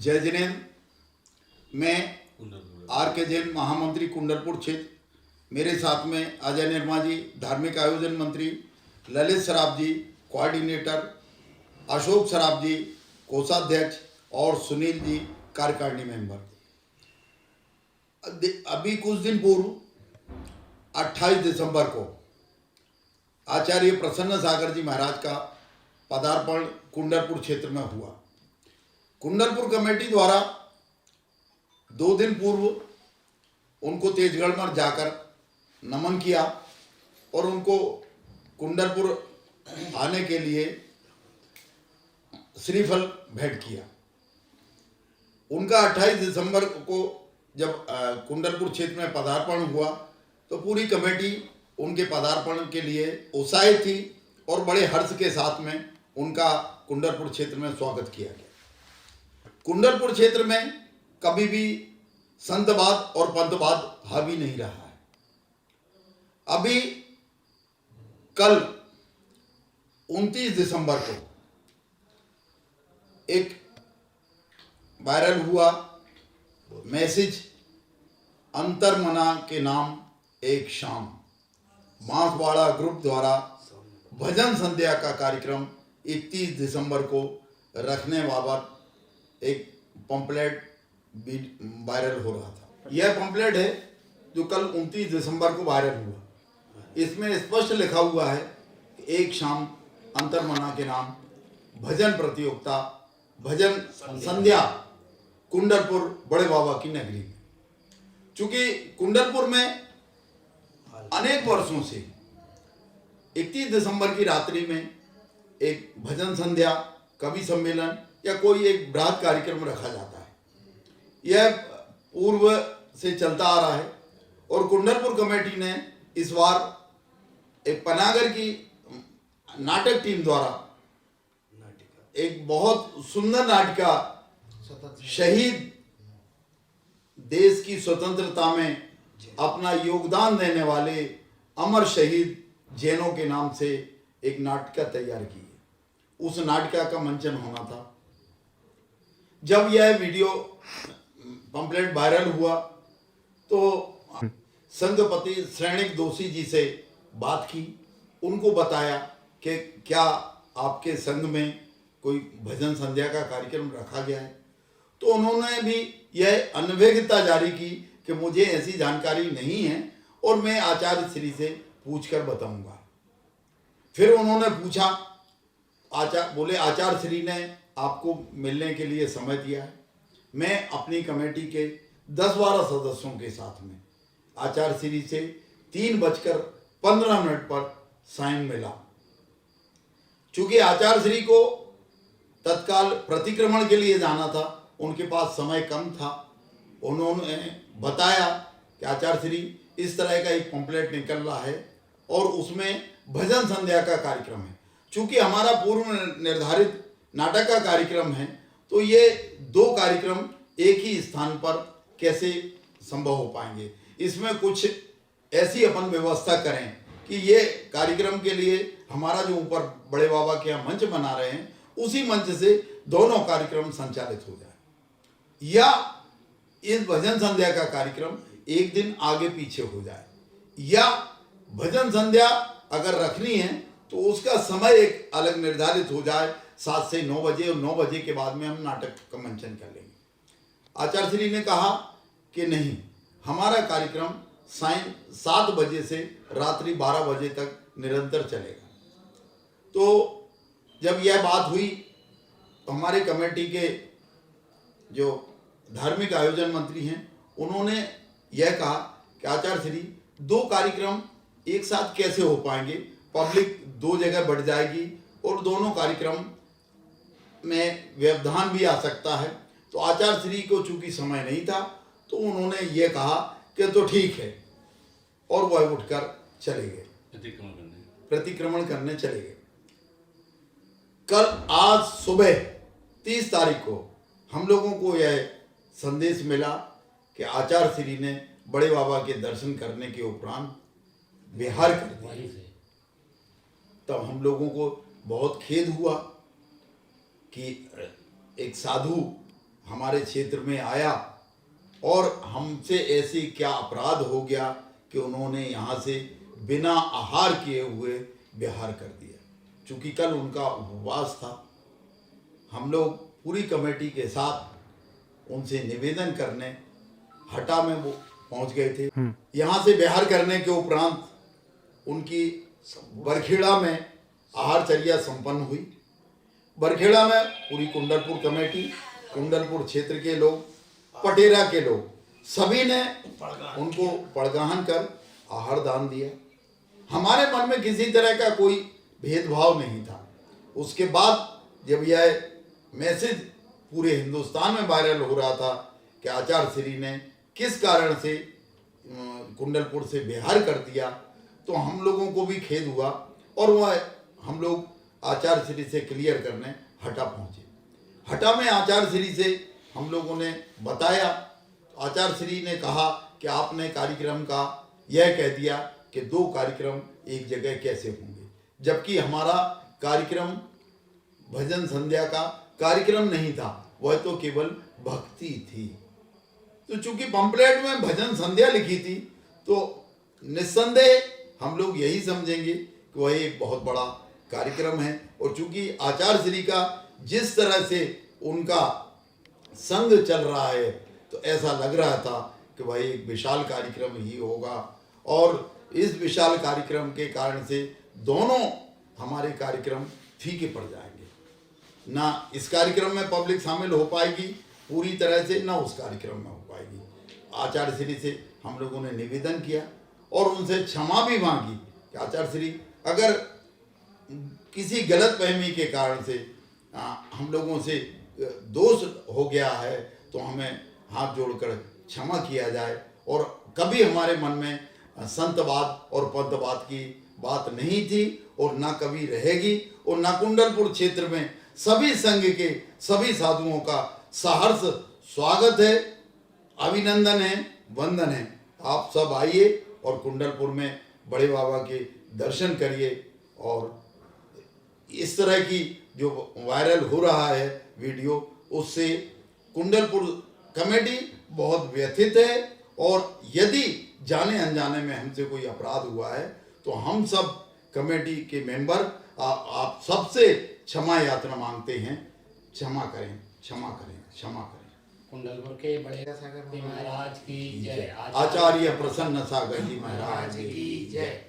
जय जिनेन्द्र। मैं आर के जैन महामंत्री कुंडलपुर क्षेत्र, मेरे साथ में अजय निर्मा जी धार्मिक आयोजन मंत्री, ललित सराफ जी कोऑर्डिनेटर, अशोक सराफ जी कोषाध्यक्ष और सुनील जी कार्यकारिणी मेंबर। अभी कुछ दिन पूर्व 28 दिसंबर को आचार्य प्रसन्न सागर जी महाराज का पदार्पण कुंडलपुर क्षेत्र में हुआ। कुंडलपुर कमेटी द्वारा 2 दिन पूर्व उनको तेजगढ़ में जाकर नमन किया और उनको कुंडलपुर आने के लिए श्रीफल भेंट किया। उनका 28 दिसंबर को जब कुंडलपुर क्षेत्र में पदार्पण हुआ तो पूरी कमेटी उनके पदार्पण के लिए उत्साहित थी और बड़े हर्ष के साथ में उनका कुंडलपुर क्षेत्र में स्वागत किया गया। कुंडलपुर क्षेत्र में कभी भी संतवाद और पंथवाद हावी नहीं रहा है। अभी कल 29 दिसंबर को एक वायरल हुआ मैसेज, अंतरमना के नाम एक शाम, बांसवाड़ा ग्रुप द्वारा भजन संध्या का कार्यक्रम 31 दिसंबर को रखने बाबत एक पंपलेट वायरल हो रहा था। यह पंपलेट है जो कल 29 दिसंबर को वायरल हुआ। इसमें स्पष्ट लिखा हुआ है कि एक शाम अंतरमना के नाम भजन प्रतियोगिता, भजन संध्या कुंडलपुर बड़े बाबा की नगरी में। चूंकि कुंडलपुर में अनेक वर्षों से 31 दिसंबर की रात्रि में एक भजन संध्या, कवि सम्मेलन या कोई एक बृहद कार्यक्रम रखा जाता है। यह पूर्व से चलता आ रहा है और कुंडलपुर कमेटी ने इस बार एक पनागर की नाटक टीम द्वारा एक बहुत सुंदर नाटिका, शहीद देश की स्वतंत्रता में अपना योगदान देने वाले अमर शहीद जैनों के नाम से एक नाटिका तैयार की है। उस नाटिका का मंचन होना था। जब यह वीडियो पंपलेट वायरल हुआ तो संघपति श्रेणिक दोषी जी से बात की, उनको बताया कि क्या आपके संघ में कोई भजन संध्या का कार्यक्रम रखा गया है। तो उन्होंने भी यह अनभिज्ञता जारी की कि मुझे ऐसी जानकारी नहीं है और मैं आचार्य श्री से पूछकर बताऊंगा। फिर उन्होंने पूछा, बोले आचार्य श्री ने आपको मिलने के लिए समय दिया है। मैं अपनी कमेटी के 10-12 सदस्यों के साथ में आचार्य श्री से 3:15 पर साइन मिला। चूंकि आचार्य श्री को तत्काल प्रतिक्रमण के लिए जाना था, उनके पास समय कम था। उन्होंने बताया कि आचार्य श्री इस तरह का एक पंपलेट निकल रहा है और उसमें भजन संध्या का कार्यक्रम है। चूंकि हमारा पूर्व निर्धारित नाटक का कार्यक्रम है तो ये 2 कार्यक्रम एक ही स्थान पर कैसे संभव हो पाएंगे। इसमें कुछ ऐसी अपन व्यवस्था करें कि ये कार्यक्रम के लिए हमारा जो ऊपर बड़े बाबा के यहाँ मंच बना रहे हैं उसी मंच से दोनों कार्यक्रम संचालित हो जाए, या इस भजन संध्या का कार्यक्रम एक दिन आगे पीछे हो जाए, या भजन संध्या अगर रखनी है तो उसका समय एक अलग निर्धारित हो जाए 7 से 9 बजे, और 9 बजे के बाद में हम नाटक का मंचन कर लेंगे। आचार्य श्री ने कहा कि नहीं, हमारा कार्यक्रम 7 बजे से रात्रि 12 बजे तक निरंतर चलेगा। तो जब यह बात हुई तो हमारे कमेटी के जो धार्मिक आयोजन मंत्री हैं उन्होंने यह कहा कि आचार्य श्री 2 कार्यक्रम एक साथ कैसे हो पाएंगे, पब्लिक 2 जगह बढ़ जाएगी और दोनों कार्यक्रम में व्यवधान भी आ सकता है। तो आचार्य श्री को चूंकि समय नहीं था तो उन्होंने ये कहा कि तो ठीक है, और वह उठकर चले गए, प्रतिक्रमण करने चले गए। कल आज सुबह 30 तारीख को हम लोगों को यह संदेश मिला कि आचार्य श्री ने बड़े बाबा के दर्शन करने के उपरांत विहार कर दिया। तब हम लोगों को बहुत खेद हुआ कि एक साधु हमारे क्षेत्र में आया और हमसे ऐसे क्या अपराध हो गया कि उन्होंने यहाँ से बिना आहार किए हुए विहार कर दिया। चूँकि कल उनका उपवास था, हम लोग पूरी कमेटी के साथ उनसे निवेदन करने हटा में वो पहुँच गए थे। यहाँ से विहार करने के उपरांत उनकी बरखेड़ा में आहारचर्या संपन्न हुई। बरखेड़ा में पूरी कुंडलपुर कमेटी, कुंडलपुर क्षेत्र के लोग, पटेरा के लोग सभी ने उनको पड़गाहन कर आहार दान दिया। हमारे मन में किसी तरह का कोई भेदभाव नहीं था। उसके बाद जब यह मैसेज पूरे हिंदुस्तान में वायरल हो रहा था कि आचार्य श्री ने किस कारण से कुंडलपुर से बिहार कर दिया, तो हम लोगों को भी खेद हुआ और वह हम लोग आचार्य श्री से क्लियर करने हटा पहुँचे। हटा में आचार्य श्री से हम लोगों ने बताया। आचार्य श्री ने कहा कि आपने कार्यक्रम का यह कह दिया कि 2 कार्यक्रम एक जगह कैसे होंगे, जबकि हमारा कार्यक्रम भजन संध्या का कार्यक्रम नहीं था, वह तो केवल भक्ति थी। तो चूंकि पंपलेट में भजन संध्या लिखी थी तो निस्संदेह हम लोग यही समझेंगे कि वह एक बहुत बड़ा कार्यक्रम है। और चूंकि आचार्य श्री का जिस तरह से उनका संग चल रहा है तो ऐसा लग रहा था कि वह एक विशाल कार्यक्रम ही होगा और इस विशाल कार्यक्रम के कारण से दोनों हमारे कार्यक्रम फीके पड़ जाएंगे। ना इस कार्यक्रम में पब्लिक शामिल हो पाएगी पूरी तरह से, ना उस कार्यक्रम में हो पाएगी। आचार्य श्री से हम लोगों ने निवेदन किया और उनसे क्षमा भी मांगी कि आचार्य श्री अगर किसी गलत फहमी के कारण से हम लोगों से दोष हो गया है तो हमें हाथ जोड़कर क्षमा किया जाए और कभी हमारे मन में संतवाद और पंथवाद की बात नहीं थी और ना कभी रहेगी। और ना कुंडलपुर क्षेत्र में सभी संघ के सभी साधुओं का सहर्ष स्वागत है, अभिनंदन है, वंदन है। आप सब आइए और कुंडलपुर में बड़े बाबा के दर्शन करिए। और इस तरह की जो वायरल हो रहा है वीडियो, उससे कुंडलपुर कमेटी बहुत व्यथित है और यदि जाने अनजाने में हमसे कोई अपराध हुआ है तो हम सब कमेटी के मेंबर आप सबसे क्षमा यात्रा मांगते हैं। क्षमा करें, क्षमा करें, क्षमा करें। कुंडलपुर के बड़े महाराज की जय। आचार्य प्रसन्न सागर जी महाराज की जय।